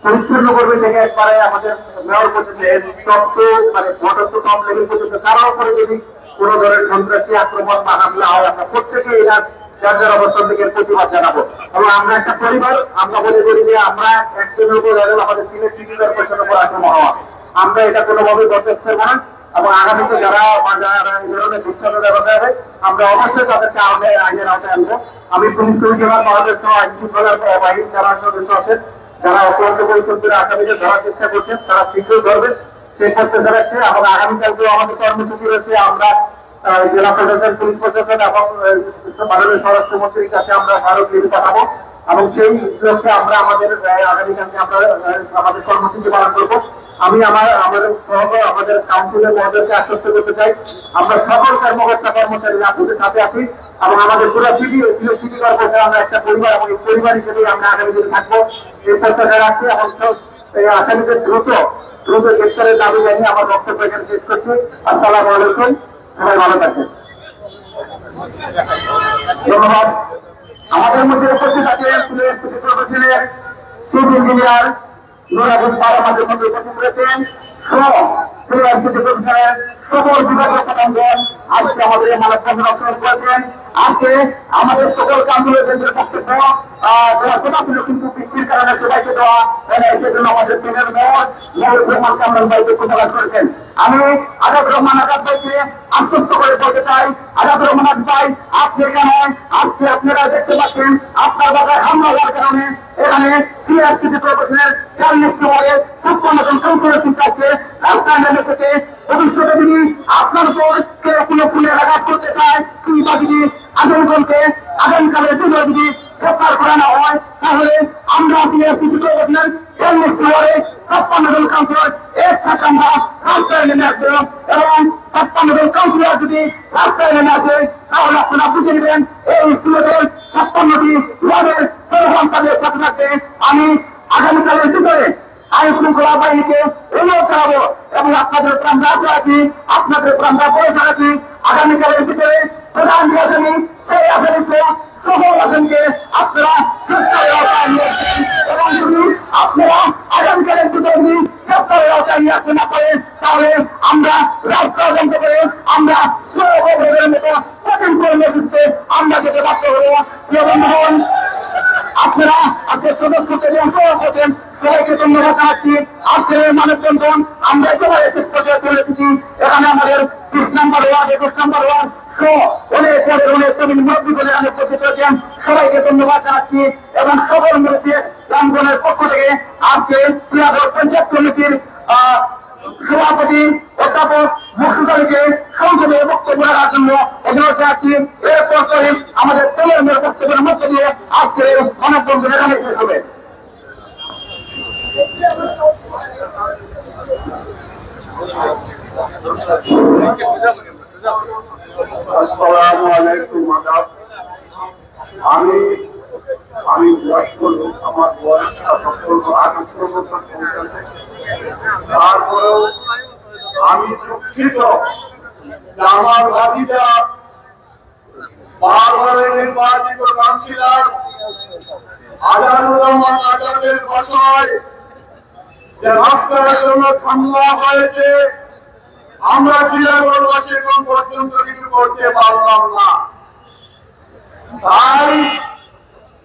পরিচ্ছন্ন করবে থেকে একবারে আমাদের মেয়র পর্যন্ত মানে ভোটত্ব কম লেভেল পর্যন্ত তার উপরে যদি কোন ধরনের সন্ত্রাসী আক্রমণ বা হামলা হয় আমরা প্রত্যেকে এরা যার যার অবস্থান থেকে প্রতিবাদ জানাবো। এবং আমরা একটা পরিবার, আমরা মনে করি যে আমরা একজনের উপর আমাদের সিলেট সিটি কর্পোরেশনের উপর আক্রমণ হওয়া আমরা এটা কোনোভাবে বরদাস্ত করবো না। এবং আগামীতে যারা এই ধরনের দুষ্কর্ম ব্যবস্থা হবে আমরা অবশ্যই তাদেরকে আইনের আওতায় আনবো। আমি পুলিশ কমিশনার মহাদেশ সহ আইন শৃঙ্খলা বাহিনীর যারা সদস্য আছেন, যারা অপরাধ পরিস্থিতির আসামিদের ধরার চেষ্টা করছেন, তারা শীঘ্রই ধরবেন সেই করতে যাচ্ছে। এবং আগামীকালকেও আমাদের কর্মসূচি রয়েছে, আমরা জেলা প্রশাসন, পুলিশ প্রশাসন এবং মাননীয় স্বরাষ্ট্রমন্ত্রীর কাছে আমরা স্মারকলিপি পাঠাবো এবং সেই লক্ষ্যে আমরা আমাদের আগামীকালকে আমরা আমাদের কর্মসূচি পালন করবো। আমি আমাদের কাউন্সিলের মহোদয়কে আশ্বস্ত করতে চাই, আমরা সকল কর্মকর্তা কর্মচারীরা আপনাদের সাথে আছি এবং আমাদের পুরো সিটি কর্পোরেশন আমরা একটা পরিবার এবং এই পরিবার হিসেবে আমরা আগামী দিনে থাকবো এই প্রত্যাশা রাখছি। এবং আসামিদের দ্রুত গ্রেফতারের দাবি জানিয়ে আমার বক্তব্য এখানে শেষ করছি। আসসালামু আলাইকুম, সবাই ভালো থাকবেন। ধন্যবাদ। আমাদের মধ্যে উপস্থিত আছে সিলেট সিটি কর্পোরেশনের চিফ ইঞ্জিনিয়ার নুরাবুল পাল আমাদের মধ্যে উপস্থিত রয়েছেন সহ সিলেট সিটি কর্পোরেশনের সকল বিভাগীয় প্রধানগণ আজকে আমাদের মানববন্ধন অংশগ্রহণ করেছেন। আজকে আমাদের সকল আন্দোলনের বক্তব্য দেওয়ার কথা ছিল, কিন্তু বৃষ্টির কারণে সবাইকে দেওয়া সেজন্য আমাদের কেন্দ্রের মেয়র রহমান কামরান ভাই দুঃখ প্রকাশ করেছেন। আমি আজাদ রহমান আজাদ ভাইকে আশ্বস্ত করে বলতে চাই, আজাদ রহমান আজাদ ভাই আপনি এখানে আজকে আপনারা দেখতে পাচ্ছেন আপনার বাজায় হামলা হওয়ার কারণে এখানে সিলেট সিটি কর্পোরেশনের ৪০ নম্বরে ৫৬ জন কাউন্সিলর আছে রাস্তায় নেমে থেকে ভবিষ্যতে যদি আপনার উপর কে কোনো খুনের আঘাত করতে চায় কিংবা যদি আগামীকালের দিনে যদি গ্রেফতার করানো হয় তাহলে আমরা সিলেট সিটি কর্পোরেশনের ৪০ নম্বরে ৫৬ জন কাউন্সিলর একসাথে আমরা রাস্তায় নেমে আসবো এবং ৫৬ জন কাউন্সিলর যদি রাস্তায় নেমে আসে তাহলে আপনারা বুঝে নেবেন এই সিলেটের ৫৬টি ওয়ার্ডের প্রধান তাদের সাথে থাকবে। আমি আগামীকালের ভিতরে আইন শৃঙ্খলা বাহিনীকে অনুরোধ করাবো এবং আপনাদের উপর আমরা আশা রাখি, আপনাদের উপর আমরা ভরসা রাখি। আগামীকালের ভিতরে প্রধান যে আসামি সেই আসামিকে সকল আসামিকে আপনারা গ্রেফতারের আওতায় নিয়ে আসবেন এবং যদি আপনারা আগামীকালের ভিতরে গ্রেফতারের আওতায় নিয়ে আসতে না পারেন তাহলে আমরা রাস্তা বন্ধ করে আমরা স্লোগের মতো কঠিন কর্মসূচিতে আমরা যেতে বাধ্য হবো। প্রিয় বন্ধুগণ, আপনারা আপনার সদস্যকে অংশগ্রহণ করছেন, সবাইকে ধন্যবাদ জানাচ্ছি। আজকের মানববন্ধন আমরা একেবারে শেষ পর্যায়ে চলে এসেছি। এখানে আমাদের 30 নম্বর ওয়ার্ড, 21 নম্বর ওয়ার্ড সহ অনেক মুরব্বী বলে আমি উপস্থিত হয়েছেন, সবাইকে ধন্যবাদ জানাচ্ছি এবং সকল মুরব্বী রামগণের পক্ষ থেকে আজকে ক্রীড়াবোর্ড পঞ্চায়েত কমিটির সভাপতি অধ্যাপক মুর্শিদ আলীকে সংসদে বক্তব্য রাখার জন্য অনুরোধ জানাচ্ছি। এরপর করে আমাদের তরুণের বক্তব্যের মধ্য দিয়ে আজকে মানববন্ধন এখানে শেষ হবে। আসসালামু আলাইকুম। আমি আমার বয়সটা 28 বছর পৌঁছাচ্ছে, তারপরেও আমি দুঃখিত আমার বাদীরা বারবারের নির্বাচিত কাউন্সিলর আজাদুর রহমান আজাদের ভাষায় যে রাস্তার জন্য হামলা হয়েছে আমরা ক্রীড়াগড়বাসী এখন পর্যন্ত কিছু করতে পারলাম না। তাই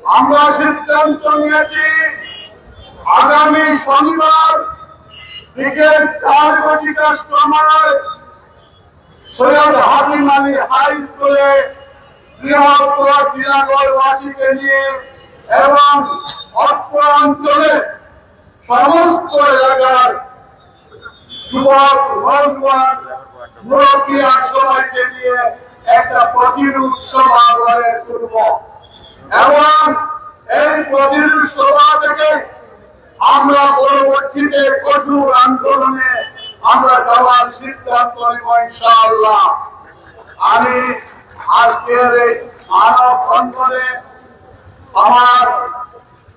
আমরা সিদ্ধান্ত নিয়েছি আগামী শনিবার বিকেল ৪ ঘটিকার সময় সৈয়দ হাবিম আলী হাই স্কুলে বৃহত্তর ক্রীড়াগড়বাসীকে নিয়ে এবং অত্র অঞ্চলে সমস্ত এলাকার যুবক নৌজওয়ান মুরব্বী আর সবাইকে নিয়ে একটা প্রতিরোধ সভা গড়ে তুলব এবং এই প্রতিরোধ সভা থেকে আমরা পরবর্তীতে কঠোর আন্দোলনে আমরা যাওয়ার সিদ্ধান্ত নিব ইনশাআল্লাহ। আমি আজকের এই মানববন্ধনে আমার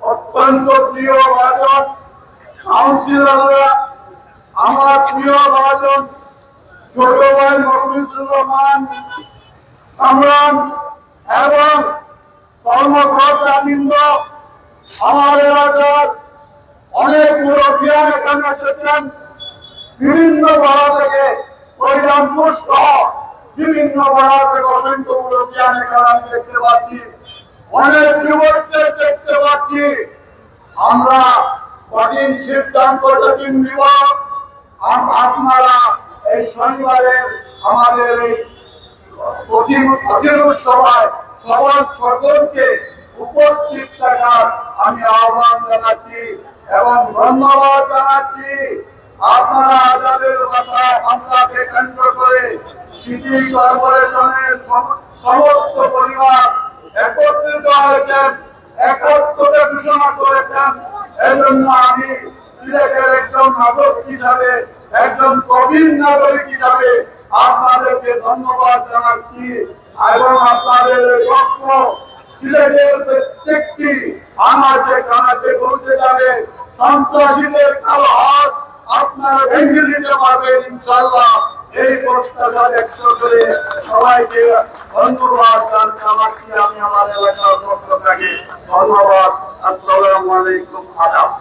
অত্যন্ত প্রিয় ভাজন কাউন্সিলররা, আমার প্রিয় ভাজন ছোট ভাই মফিজুর রহমান সংগ্রাম এবং কর্মকর্তাবৃন্দ, আমার এলাকার অনেক মুরব্বিয়ান এখানে এসেছেন, বিভিন্ন পাড়া থেকে কৈরামপুর সহ বিভিন্ন পাড়া থেকে অসংখ্য মুরব্বিয়ান এখানে আমি দেখতে পাচ্ছি, অনেক যুবকদের দেখতে পাচ্ছি। আমরা কঠিন সিদ্ধান্ত নিব। আপনারা এই শনিবারে আমাদের এই কঠিন সভায় সকলকে উপস্থিত থাকার আমি আহ্বান জানাচ্ছি এবং ধন্যবাদ জানাচ্ছি। আপনারা আজাদের কথায় হামলাকে কেন্দ্র করে সিটি কর্পোরেশনের সমস্ত পরিবার একত্রিত হয়েছেন, একত্রতা ঘোষণা করেছেন। এই জন্য আমি সিলেটের একজন নাগরিক হিসাবে, একজন প্রবীণ নাগরিক হিসাবে আপনাদেরকে ধন্যবাদ জানাচ্ছি এবং আপনাদের লক্ষ্য সিলেটের প্রত্যেকটি আনাচে কানাচে পৌঁছে যাবে। সন্ত্রাসীদের কালো হাত আপনারা ভেঙে দিতে পারবেন ইনশাআল্লাহ। এই প্রত্যাশা ব্যক্ত করে সবাইকে ধন্যবাদ জানাচ্ছি আমি আমার এলাকার পক্ষ থেকে। ধন্যবাদ। আসসালামু আলাইকুম। আদাব।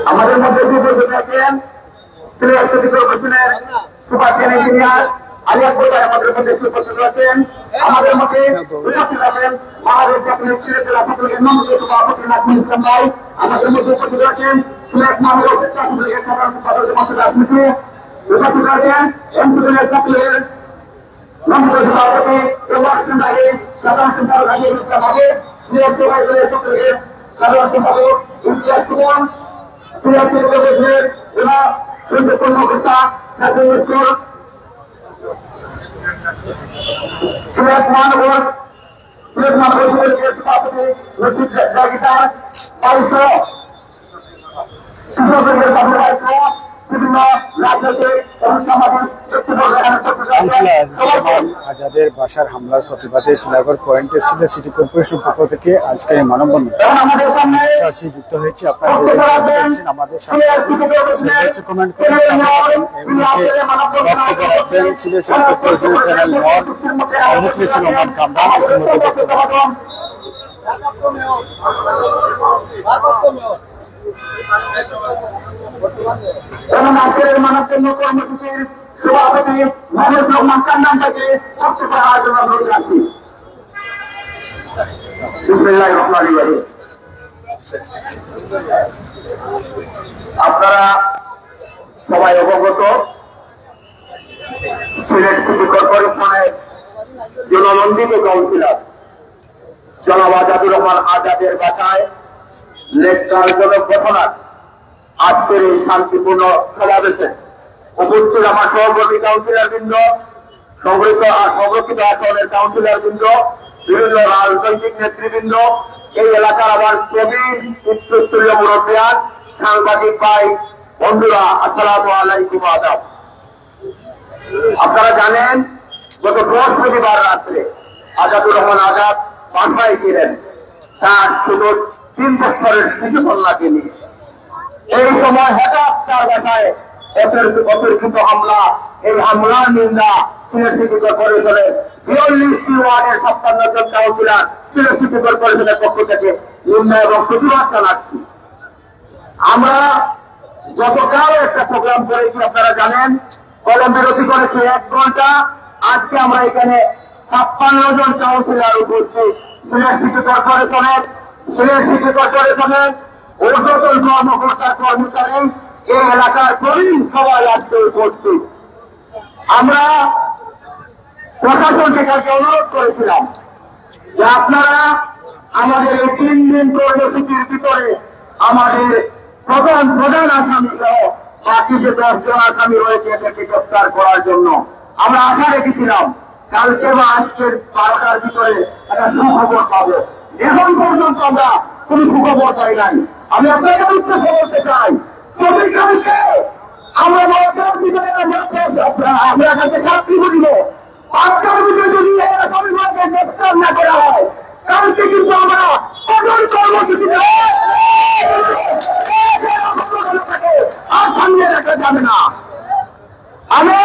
আমাদের মধ্যে উপস্থিত আছেন সিলেট সিটি কর্পোরেশনের সুপারিনটেন্ডেন্ট ইঞ্জিনিয়ার আলিয়া কোটার, আমাদের মধ্যে উপস্থিত আছেন। আমাদের মধ্যে উপস্থিত আছেন বাংলাদেশ জাতীয় সিলেট জেলা ছাত্রলীগের নম্বর সভাপতি নাজমুল ইসলাম ভাই। আমাদের মধ্যে উপস্থিত আছেন সিলেট মহানগর ছাত্রলীগের সাধারণ সম্পাদক মাসুদ রাজনীতি। উপস্থিত আছেন এমসিলের ছাত্রলীগের নম্বর সভাপতি প্রভাষণ ভাই, সাধারণ সম্পাদক আজিজ ইসলাম ভাই, সিলেট জেলা ছাত্রলীগের সাধারণ সম্পাদক ইমতিয়াজ সুমন, সিলেট সিটি কর্পোরেশনের জেলা সৈনিক কর্মকর্তা নাজমুল ইসলাম, সিলেট মহানগর সিলেটের সভাপতি নসিব জাগিদার বাইশো কৃষকের বাইশো বিভিন্ন রাজনৈতিক এবং সামাজিক আজাদের বাসার হামলার প্রতিবাদে চিলাগড় পয়েন্টে সিলেট সিটি কর্পোরেশন পক্ষ থেকে আজকের মানববন্ধন যুক্ত হয়েছে। আপনারা আমাদের সাথে কমেন্ট করে সিলেট সিটি কর্পোরেশনের প্যানেল মুখলিসুর রহমান কামরান ইতিমধ্যে বক্তব্য এবং আজকের মানববন্ধন কর্মসূচির সভাপতি মহম্মদ রহমান কান্নান থেকে বক্তব্য দেওয়ার জন্য অনুরোধ রাখছি। বিসমিল্লাহির রহমানির রহিম। আপনারা সবাই অবগত, সিলেট সিটি কর্পোরেশনের জননন্দিত কাউন্সিলর জনাব আজাদুর রহমান আজাদের বাসায় নেককারজনক ঘটনার আজকের এই শান্তিপূর্ণ সমাবেশে উপস্থিত আমার সহকর্মী কাউন্সিলর বৃন্দ, সংরক্ষিত আসনের কাউন্সিলর বৃন্দ, বিভিন্ন রাজনৈতিক নেতৃবৃন্দ, এই এলাকার আবার প্রবীণ উচ্চস্তরীয় মুরব্বিয়ান, সাংবাদিক ভাই বন্ধুরা, আসসালামু আলাইকুম। আদাব। আপনারা জানেন গত বৃহস্পতিবার রাত্রে আজাদুর রহমান আজাদ বাসায় ছিলেন তার ছোট 3 বছরের শিশু কন্যাকে নিয়ে। এই সময় হঠাৎ তার বাসায় অতর্কিত হামলা, এই হামলার নিন্দা সিলেট সিটি কর্পোরেশনের 42টি ওয়ার্ডের 56 জন কাউন্সিলর সিলেট সিটি কর্পোরেশনের পক্ষ থেকে নিন্দা এবং প্রতিবাদ জানাচ্ছি। আমরা গতকাল একটা প্রোগ্রাম করেছি, আপনারা জানেন, কলম বিরতি করেছি 1 ঘন্টা। আজকে আমরা এখানে 56 জন কাউন্সিলর উপস্থিত সিলেট সিটি কর্পোরেশনের ঊর্ধ্বতন কর্মকর্তা কর্মচারী, এই এলাকার প্রবীণ সবাই আজকে উপস্থিত। আমরা প্রশাসনকে কাছে অনুরোধ করেছিলাম যে আপনারা আমাদের এই 3 দিন কর্মসূচির ভিতরে আমাদের প্রধান আসামি সহ বাকি যে 10 জন আসামি রয়েছে এদেরকে গ্রেফতার করার জন্য আমরা আশা রেখেছিলাম কালকে বা আজকের 12টার ভিতরে একটা সুখবর পাবো। এখন পর্যন্ত আমরা কোন সুখবর পাই নাই। আমি আপনাকে উদ্দেশ্য বলতে চাই, কালকে আমরা আমরা কাছে শাস্তি করিব, 5টার ভিতরে যদি আসামিগুলোকে গ্রেফতার না করা হয়, কালকে কিন্তু আমরা কঠোর কর্মসূচি বলে থাকে আর সামনে রাখা যাবে না। আমি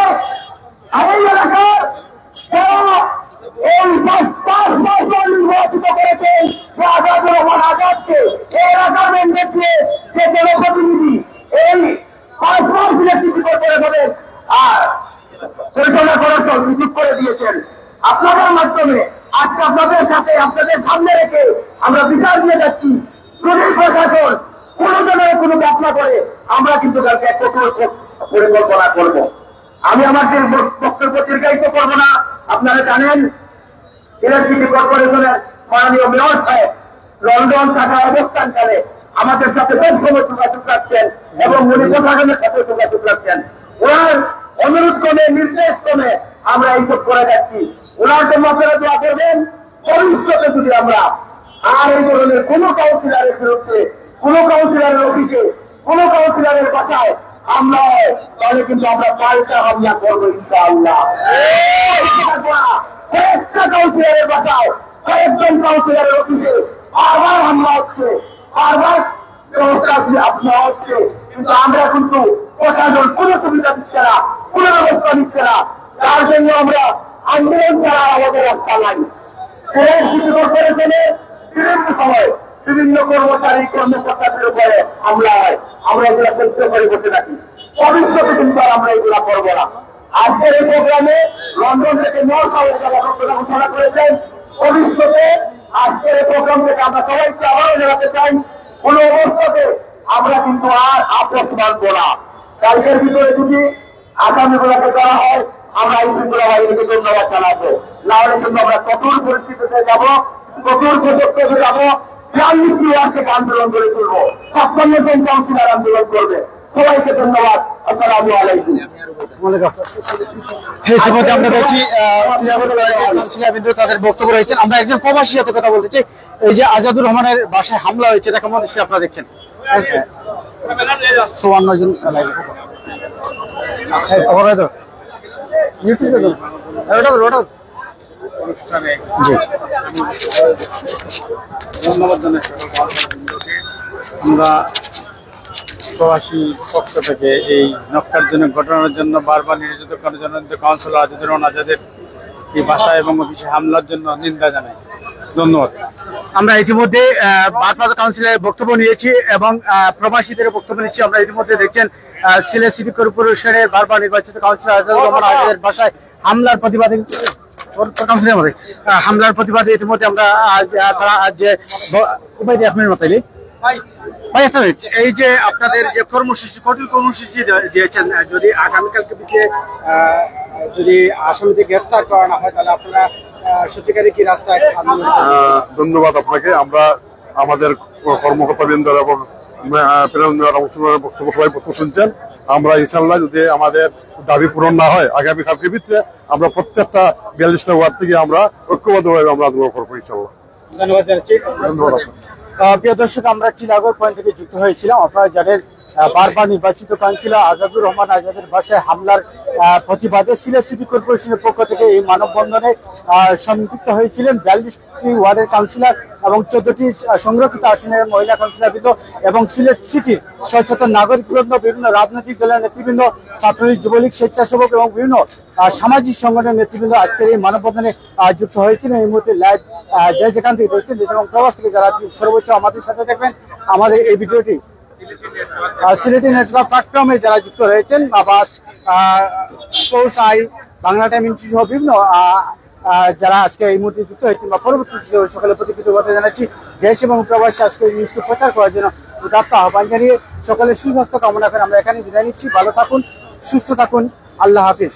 এই এলাকার এই 5 মাস নির্বাচিত করেছেন যে আজাদুর রহমান আজাদকে এই এলাকার মেম্বার দিয়ে যে জনপ্রতিনিধি এই 5 মাস সিটি কর্পোরেশনের পরিচালনা করার সুযোগ করে দিয়েছেন। আপনাদের মাধ্যমে আজকে আপনাদের সাথে আপনাদের সামনে রেখে আমরা বিচার দিয়ে যাচ্ছি। যদি প্রশাসন কোনো জনের কোনো ব্যবসা করে আমরা কিন্তু কালকে এক কঠোর পরিকল্পনা করব। আমি আমাদের বক্তব্য দীর্ঘায়িত করবো না। আপনারা জানেন সিটি কর্পোরেশনের মাননীয় মেয়র সাহেব লন্ডন থাকা অবস্থানকালে আমাদের সাথে সবসময় যোগাযোগ রাখছেন এবং উনি প্রশাসনের সাথে যোগাযোগ রাখছেন। ওনার অনুরোধ ক্রমে নির্দেশ ক্রমে আমরা এইসব করে যাচ্ছি। ওনার জন্য আপনারা দোয়া করবেন। ভবিষ্যতে যদি আমরা আর এই ধরনের কোনো কাউন্সিলরের বিরুদ্ধে, কোনো কাউন্সিলরের অফিসে, কোনো কাউন্সিলরের বাসায় হামলা হয় তাহলে কিন্তু আমরা পাল্টা হামলা করবো ইনশাআল্লাহ। কয়েকটা কাউন্সিলরের বাসায়, কয়েকজন কাউন্সিলরের অফিসে বারবার হামলা হচ্ছে, বারবার ব্যবস্থা আপনার হচ্ছে, কিন্তু আমরা কিন্তু প্রশাসন কোনো সুবিধা দিচ্ছে না, কোনো ব্যবস্থা নিচ্ছে না। তার জন্য আমরা আন্দোলন ছাড়া আমাদের রাস্তা নাই। সিটি কর্পোরেশনে বিভিন্ন সময় বিভিন্ন কর্মচারী কর্মকর্তাদের উপরে হামলা হয়, আমরা এগুলা সহ্য করে বসে থাকি। ভবিষ্যতে কিন্তু আর আমরা এগুলা করবো না। আজকের এই প্রোগ্রামে লন্ডন থেকে মেয়র সাহেব ঘোষণা করেছেন। ভবিষ্যতে আজকের এই প্রোগ্রাম থেকে আমরা সবাইকে আবারও জানাতে চাই, কোন অবস্থাতে আমরা কিন্তু আর আপোষ মানবো না। কালকের ভিতরে যদি আসামিগুলোকে করা হয় আমরা এই শৃঙ্খলা বাহিনীকে ধন্যবাদ জানাবো। না হলে কিন্তু আমরা কঠোর পরিস্থিতিতে যাবো, কঠোর পদক্ষেপে যাবো। থেকে আন্দোলন করে তুলবো, 56 জন কাউন্সিলর আন্দোলন করবে। সবাইকে ধন্যবাদ। আসসালামু আলাইকুম। ইতিমধ্যে আমরা দেখছি তাদের বক্তব্য রয়েছেন। আমরা একজন প্রবাসীর সাথে কথা বলতে চাই। এই যে আজাদুর রহমানের বাসায় হামলা হয়েছে, এটা কেমন দৃশ্যে আপনারা দেখছেন? 54 জন ধন্যবাদ জানাই আমরা প্রবাসী পক্ষ থেকে এই নক্কারজনক ঘটনার জন্য বারবার নিয়োজিত করার জন্য কাউন্সিলর আজাদুর রহমান আজাদের এই বাসা এবং অফিসে হামলার জন্য নিন্দা জানাই। ধন্যবাদ। আমরা ইতিমধ্যে ভারপ্রাপ্ত কাউন্সিলরের বক্তব্য নিয়েছি এবং প্রবাসীদের বক্তব্য নিচ্ছি। আমরা ইতিমধ্যে দেখছেন সিলেট সিটি কর্পোরেশনের বারবার নির্বাচিত কাউন্সিলর আজাদুর রহমান আজাদের বাসায় হামলার প্রতিবাদে ইতিমধ্যে আমরা যে এক মিনিট মতো এই যে আপনাদের যে কর্মসূচি, কঠিন কর্মসূচি দিয়েছেন, যদি আগামীকালকে বিকেলে যদি আসামিকে গ্রেফতার করানো হয় তাহলে আপনারা সত্যিকারে কি রাস্তায় আন্দোলন? ধন্যবাদ আপনাকে। আমরা আমাদের কর্মকর্তাবৃন্দ এবং বক্তব্য সবাই বক্তব্য শুনছেন। আমরা ইনশাল্লাহ যদি আমাদের দাবি পূরণ না হয় আগামীকালকে ভিত্তিতে আমরা প্রত্যেকটা 42টা ওয়ার্ড থেকে আমরা ঐক্যবদ্ধভাবে আমরা আন্দোলন করবো ইনশাল্লাহ। ধন্যবাদ জানাচ্ছি। ধন্যবাদ। প্রিয় দর্শক, আমরা টিলাগড় পয়েন্ট থেকে যুক্ত হয়েছিলাম। আপনারা জানেন বারবার নির্বাচিত কাউন্সিলর আজাদুর রহমান আজাদের বাসায় হামলার প্রতিবাদে সিলেট সিটি কর্পোরেশনের পক্ষ থেকে এই মানববন্ধনে সম্পৃক্ত হয়েছিলেন 42টি ওয়ার্ডের কাউন্সিলর এবং 14টি সংরক্ষিত আসনের মহিলা কাউন্সিলরবৃন্দ এবং সিলেট সিটির সচেতন নাগরিকবৃন্দ, বিভিন্ন রাজনৈতিক দলের নেতৃবৃন্দ, ছাত্রলীগ, যুবলীগ, স্বেচ্ছাসেবক এবং বিভিন্ন সামাজিক সংগঠনের নেতৃবৃন্দ আজকের এই মানববন্ধনে যুক্ত হয়েছিলেন। এই মুহূর্তে লাইভ যে যেখান থেকে রয়েছেন দেশ এবং প্রবাস থেকে যারা সর্বোচ্চ আমাদের সাথে দেখবেন আমাদের এই ভিডিওটি সিলেটি নেটওয়ার্ক প্ল্যাটফর্মে যারা যুক্ত রয়েছেন, আবাস, আই, বাংলা টাইম ইনস্টিটিউট সহ বিভিন্ন যারা আজকে এই মুহূর্তে যুক্ত হয়েছেন বা পরবর্তী সকলের প্রতি কৃতজ্ঞতা জানাচ্ছি। দেশ এবং প্রবাসী আজকে নিউজটি প্রচার করার জন্য উদাত্ত আহ্বান জানিয়ে সকলের সুস্বাস্থ্য কামনা করে আমরা এখানে বিদায় নিচ্ছি। ভালো থাকুন, সুস্থ থাকুন, আল্লাহ হাফিজ।